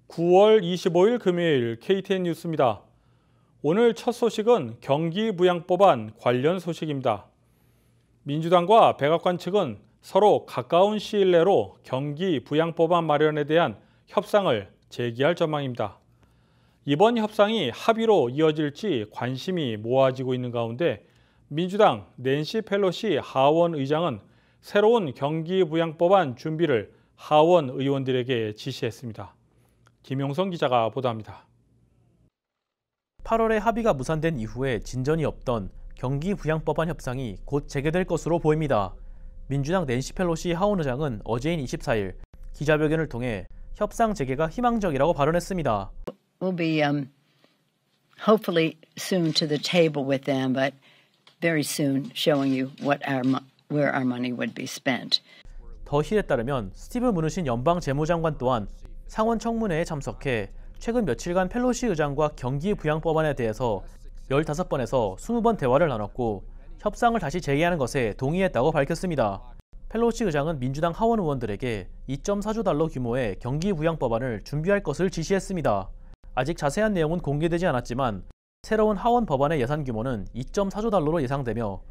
9월 25일 금요일 KTN 뉴스입니다. 오늘 첫 소식은 경기부양법안 관련 소식입니다. 민주당과 백악관 측은 서로 가까운 시일 내로 경기부양법안 마련에 대한 협상을 재개할 전망입니다. 이번 협상이 합의로 이어질지 관심이 모아지고 있는 가운데 민주당 낸시 펠로시 하원 의장은 새로운 경기부양법안 준비를 하원 의원들에게 지시했습니다. 김용성 기자가 보도합니다. 8월에 합의가 무산된 이후에 진전이 없던 경기부양법안 협상이 곧 재개될 것으로 보입니다. 민주당 낸시 펠로시 하원 의장은 어제인 24일 기자회견을 통해 협상 재개가 희망적이라고 발언했습니다. We'll be hopefully soon to the table with them, but very soon showing you where our money would be spent. 더 힐에 따르면 스티브 무누신 연방 재무장관 또한 상원 청문회에 참석해 최근 며칠간 펠로시 의장과 경기부양법안에 대해서 15번에서 20번 대화를 나눴고 협상을 다시 재개하는 것에 동의했다고 밝혔습니다. 펠로시 의장은 민주당 하원 의원들에게 2.4조 달러 규모의 경기부양법안을 준비할 것을 지시했습니다. 아직 자세한 내용은 공개되지 않았지만 새로운 하원 법안의 예산 규모는 2.4조 달러로 예상되며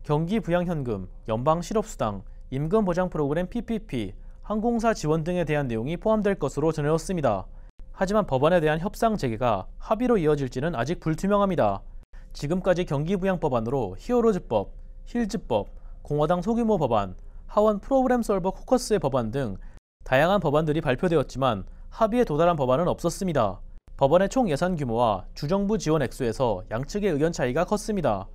경기부양현금, 연방실업수당, 임금보장 프로그램 PPP, 항공사 지원 등에 대한 내용이 포함될 것으로 전해졌습니다. 하지만 법안에 대한 협상 재개가 합의로 이어질지는 아직 불투명합니다. 지금까지 경기부양법안으로 히어로즈법, 힐즈법, 공화당 소규모 법안, 하원 프로그램 솔버 코커스의 법안 등 다양한 법안들이 발표되었지만 합의에 도달한 법안은 없었습니다. 법안의 총 예산 규모와 주정부 지원 액수에서 양측의 의견 차이가 컸습니다.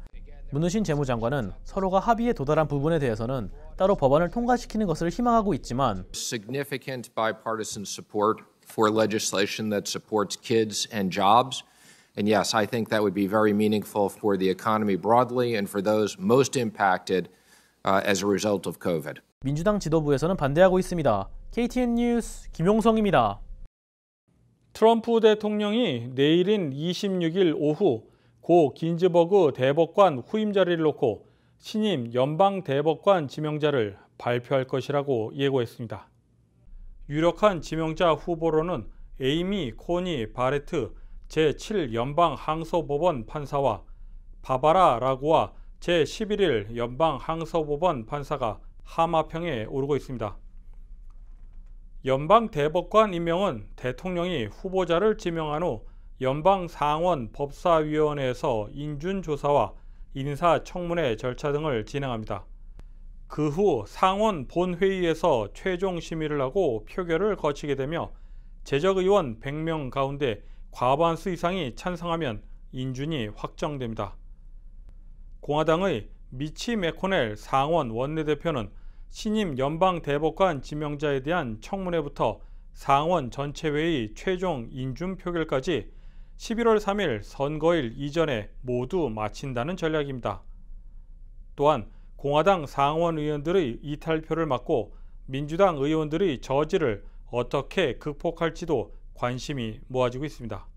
무누신 재무장관은 서로가 합의에 도달한 부분에 대해서는 따로 법안을 통과시키는 것을 희망하고 있지만 significant bipartisan support for legislation that supports kids and jobs. And yes, I think that would be very meaningful for the economy broadly and for those most impacted as a result of COVID. 민주당 지도부에서는 반대하고 있습니다. KTN 뉴스 김용성입니다. 트럼프 대통령이 내일인 26일 오후 고 긴즈버그 대법관 후임 자리를 놓고 신임 연방 대법관 지명자를 발표할 것이라고 예고했습니다. 유력한 지명자 후보로는 에이미 코니 바레트 제7연방 항소법원 판사와 바바라 라구아 제11일 연방 항소법원 판사가 하마평에 오르고 있습니다. 연방 대법관 임명은 대통령이 후보자를 지명한 후 연방 상원 법사위원회에서 인준조사와 인사청문회 절차 등을 진행합니다. 그 후 상원 본회의에서 최종 심의를 하고 표결을 거치게 되며 제적의원 100명 가운데 과반수 이상이 찬성하면 인준이 확정됩니다. 공화당의 미치 매코넬 상원 원내대표는 신임 연방 대법관 지명자에 대한 청문회부터 상원 전체회의 최종 인준 표결까지 11월 3일 선거일 이전에 모두 마친다는 전략입니다. 또한 공화당 상원 의원들의 이탈표를 막고 민주당 의원들의 저지를 어떻게 극복할지도 관심이 모아지고 있습니다.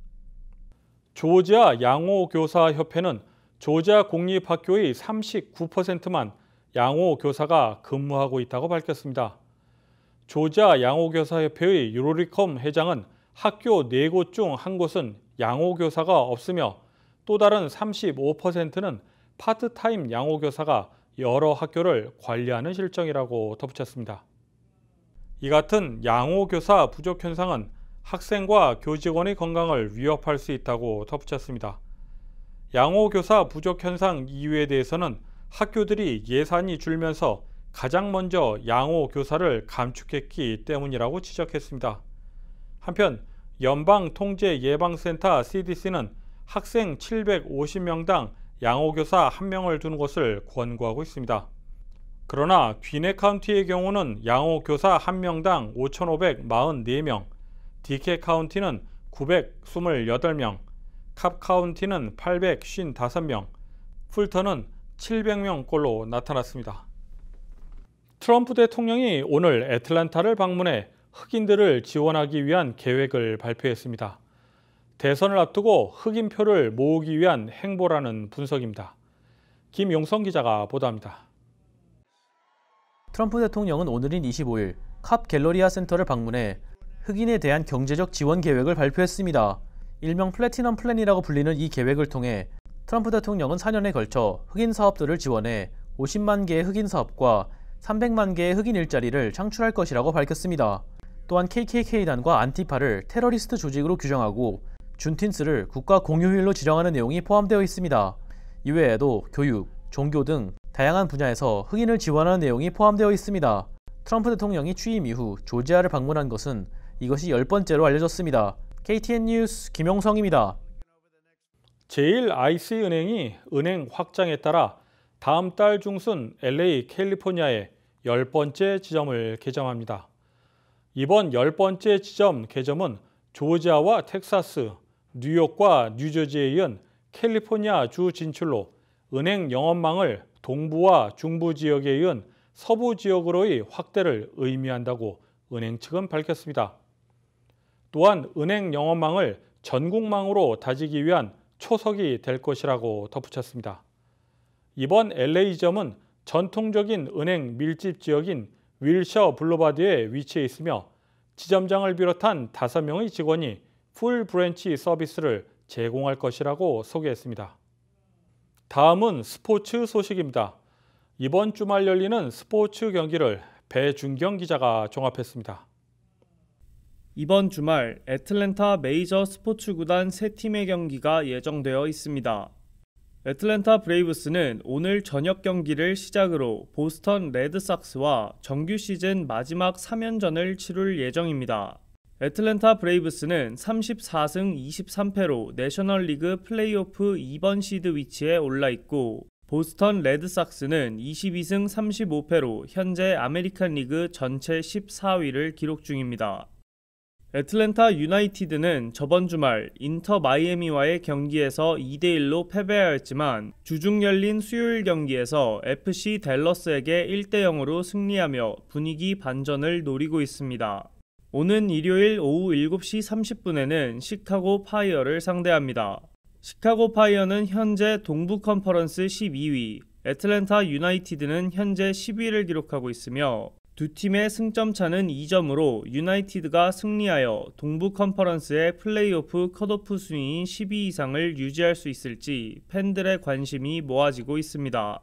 조지아 양호교사협회는 조지아 공립학교의 39%만 양호교사가 근무하고 있다고 밝혔습니다. 조지아 양호교사협회의 유로리컴 회장은 학교 4곳 중 한 곳은 양호교사가 없으며 또 다른 35%는 파트타임 양호교사가 여러 학교를 관리하는 실정이라고 덧붙였습니다. 이 같은 양호교사 부족 현상은 학생과 교직원의 건강을 위협할 수 있다고 덧붙였습니다. 양호교사 부족 현상 이유에 대해서는 학교들이 예산이 줄면서 가장 먼저 양호교사를 감축했기 때문이라고 지적했습니다. 한편 연방통제예방센터 CDC는 학생 750명당 양호교사 1명을 두는 것을 권고하고 있습니다. 그러나 귀네 카운티의 경우는 양호교사 1명당 5,544명, 디케 카운티는 928명, 캅 카운티는 855명, 풀턴은 700명꼴로 나타났습니다. 트럼프 대통령이 오늘 애틀랜타를 방문해 흑인들을 지원하기 위한 계획을 발표했습니다. 대선을 앞두고 흑인표를 모으기 위한 행보라는 분석입니다. 김용성 기자가 보도합니다. 트럼프 대통령은 오늘인 25일 캅 갤러리아 센터를 방문해 흑인에 대한 경제적 지원 계획을 발표했습니다. 일명 플래티넘 플랜이라고 불리는 이 계획을 통해 트럼프 대통령은 4년에 걸쳐 흑인 사업들을 지원해 50만 개의 흑인 사업과 300만 개의 흑인 일자리를 창출할 것이라고 밝혔습니다. 또한 KKK단과 안티파를 테러리스트 조직으로 규정하고 준틴스를 국가 공휴일로 지정하는 내용이 포함되어 있습니다. 이외에도 교육, 종교 등 다양한 분야에서 흑인을 지원하는 내용이 포함되어 있습니다. 트럼프 대통령이 취임 이후 조지아를 방문한 것은 이것이 10번째로 알려졌습니다. KTN 뉴스 김용성입니다. 제1IC은행이 은행 확장에 따라 다음 달 중순 LA 캘리포니아에 10번째 지점을 개점합니다. 이번 10번째 지점 개점은 조지아와 텍사스, 뉴욕과 뉴저지에 이은 캘리포니아 주 진출로 은행 영업망을 동부와 중부 지역에 이은 서부 지역으로의 확대를 의미한다고 은행 측은 밝혔습니다. 또한 은행 영업망을 전국망으로 다지기 위한 초석이 될 것이라고 덧붙였습니다. 이번 LA 지점은 전통적인 은행 밀집 지역인 윌셔 블루바드에 위치해 있으며 지점장을 비롯한 5명의 직원이 풀 브랜치 서비스를 제공할 것이라고 소개했습니다. 다음은 스포츠 소식입니다. 이번 주말 열리는 스포츠 경기를 배준경 기자가 종합했습니다. 이번 주말 애틀랜타 메이저 스포츠 구단 3팀의 경기가 예정되어 있습니다. 애틀랜타 브레이브스는 오늘 저녁 경기를 시작으로 보스턴 레드삭스와 정규 시즌 마지막 3연전을 치룰 예정입니다. 애틀랜타 브레이브스는 34승 23패로 내셔널리그 플레이오프 2번 시드 위치에 올라있고 보스턴 레드삭스는 22승 35패로 현재 아메리칸 리그 전체 14위를 기록 중입니다. 애틀랜타 유나이티드는 저번 주말 인터 마이애미와의 경기에서 2대1로 패배하였지만 주중 열린 수요일 경기에서 FC 댈러스에게 1대0으로 승리하며 분위기 반전을 노리고 있습니다. 오는 일요일 오후 7시 30분에는 시카고 파이어를 상대합니다. 시카고 파이어는 현재 동부 컨퍼런스 12위, 애틀랜타 유나이티드는 현재 10위를 기록하고 있으며 두 팀의 승점 차는 2점으로 유나이티드가 승리하여 동부 컨퍼런스의 플레이오프 컷오프 순위인 10위 이상을 유지할 수 있을지 팬들의 관심이 모아지고 있습니다.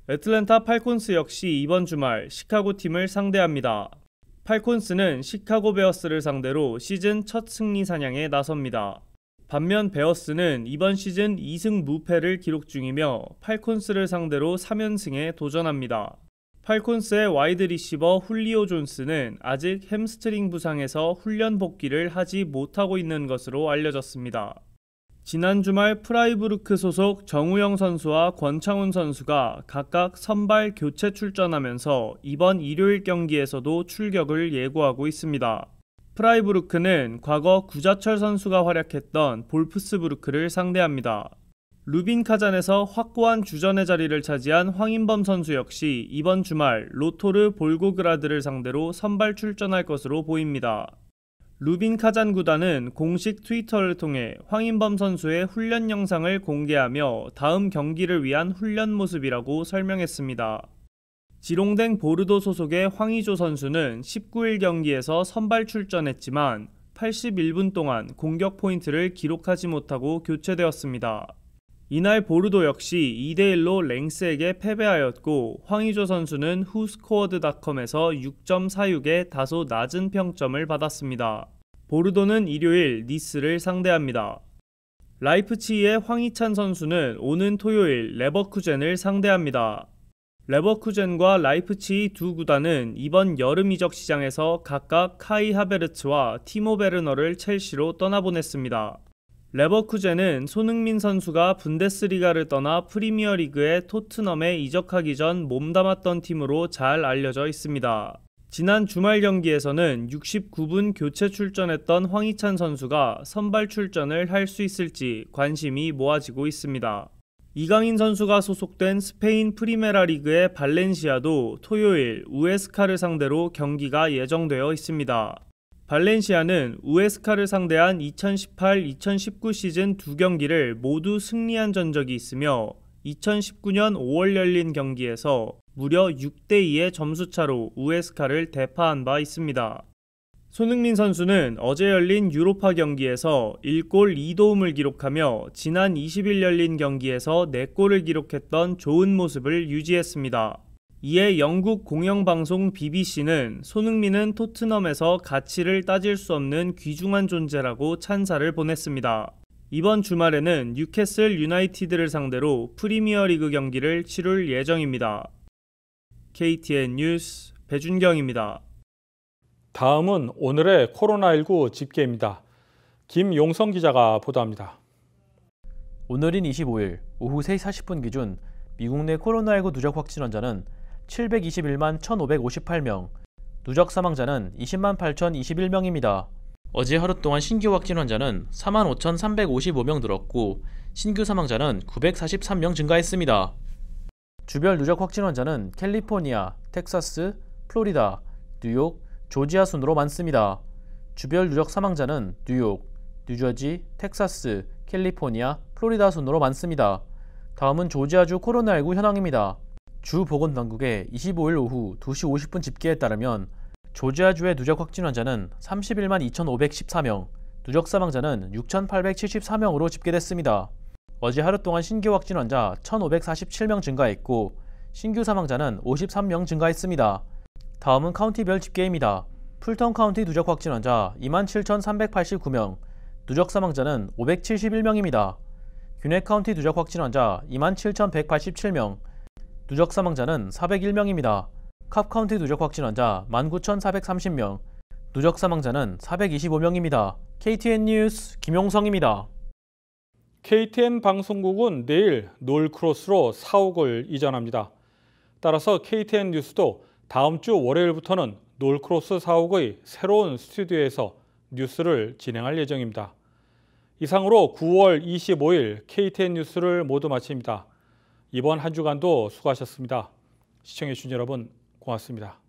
애틀랜타 팔콘스 역시 이번 주말 시카고 팀을 상대합니다. 팔콘스는 시카고 베어스를 상대로 시즌 첫 승리 사냥에 나섭니다. 반면 베어스는 이번 시즌 2승 무패를 기록 중이며 팔콘스를 상대로 3연승에 도전합니다. 팔콘스의 와이드 리시버 훌리오 존스는 아직 햄스트링 부상에서 훈련 복귀를 하지 못하고 있는 것으로 알려졌습니다. 지난 주말 프라이부르크 소속 정우영 선수와 권창훈 선수가 각각 선발 교체 출전하면서 이번 일요일 경기에서도 출격을 예고하고 있습니다. 프라이부르크는 과거 구자철 선수가 활약했던 볼프스부르크를 상대합니다. 루빈 카잔에서 확고한 주전의 자리를 차지한 황인범 선수 역시 이번 주말 로토르 볼고그라드를 상대로 선발 출전할 것으로 보입니다. 루빈 카잔 구단은 공식 트위터를 통해 황인범 선수의 훈련 영상을 공개하며 다음 경기를 위한 훈련 모습이라고 설명했습니다. 지롱댕 보르도 소속의 황의조 선수는 19일 경기에서 선발 출전했지만 81분 동안 공격 포인트를 기록하지 못하고 교체되었습니다. 이날 보르도 역시 2대1로 랭스에게 패배하였고 황의조 선수는 후스코어드닷컴에서 6.46의 다소 낮은 평점을 받았습니다. 보르도는 일요일 니스를 상대합니다. 라이프치히의 황희찬 선수는 오는 토요일 레버쿠젠을 상대합니다. 레버쿠젠과 라이프치히 두 구단은 이번 여름 이적 시장에서 각각 카이 하베르츠와 티모 베르너를 첼시로 떠나보냈습니다. 레버쿠젠은 손흥민 선수가 분데스리가를 떠나 프리미어리그의 토트넘에 이적하기 전 몸담았던 팀으로 잘 알려져 있습니다. 지난 주말 경기에서는 69분 교체 출전했던 황희찬 선수가 선발 출전을 할 수 있을지 관심이 모아지고 있습니다. 이강인 선수가 소속된 스페인 프리메라 리그의 발렌시아도 토요일 우에스카를 상대로 경기가 예정되어 있습니다. 발렌시아는 우에스카를 상대한 2018-2019 시즌 두 경기를 모두 승리한 전적이 있으며 2019년 5월 열린 경기에서 무려 6대2의 점수차로 우에스카를 대파한 바 있습니다. 손흥민 선수는 어제 열린 유로파 경기에서 1골 2도움을 기록하며 지난 20일 열린 경기에서 4골을 기록했던 좋은 모습을 유지했습니다. 이에 영국 공영방송 BBC는 손흥민은 토트넘에서 가치를 따질 수 없는 귀중한 존재라고 찬사를 보냈습니다. 이번 주말에는 뉴캐슬 유나이티드를 상대로 프리미어리그 경기를 치룰 예정입니다. KTN 뉴스 배준경입니다. 다음은 오늘의 코로나19 집계입니다. 김용성 기자가 보도합니다. 오늘인 25일 오후 3시 40분 기준 미국 내 코로나19 누적 확진 환자는 721만 1,558명, 누적 사망자는 20만 8,021명입니다. 어제 하루 동안 신규 확진 환자는 4만 5,355명 늘었고 신규 사망자는 943명 증가했습니다. 주별 누적 확진 환자는 캘리포니아, 텍사스, 플로리다, 뉴욕, 조지아 순으로 많습니다. 주별 누적 사망자는 뉴욕, 뉴저지, 텍사스, 캘리포니아, 플로리다 순으로 많습니다. 다음은 조지아주 코로나19 현황입니다. 주 보건당국의 25일 오후 2시 50분 집계에 따르면 조지아주의 누적 확진 환자는 31만 2,514명, 누적 사망자는 6,874명으로 집계됐습니다. 어제 하루 동안 신규 확진 환자 1,547명 증가했고 신규 사망자는 53명 증가했습니다. 다음은 카운티별 집계입니다. 풀턴 카운티 누적 확진 환자 27,389명, 누적 사망자는 571명입니다. 균액 카운티 누적 확진 환자 27,187명, 누적 사망자는 401명입니다. 캅 카운티 누적 확진 환자 19,430명, 누적 사망자는 425명입니다. KTN 뉴스 김용성입니다. KTN 방송국은 내일 놀크로스로 사옥을 이전합니다. 따라서 KTN 뉴스도 다음 주 월요일부터는 놀크로스 사옥의 새로운 스튜디오에서 뉴스를 진행할 예정입니다. 이상으로 9월 25일 KTN 뉴스를 모두 마칩니다. 이번 한 주간도 수고하셨습니다. 시청해주신 여러분 고맙습니다.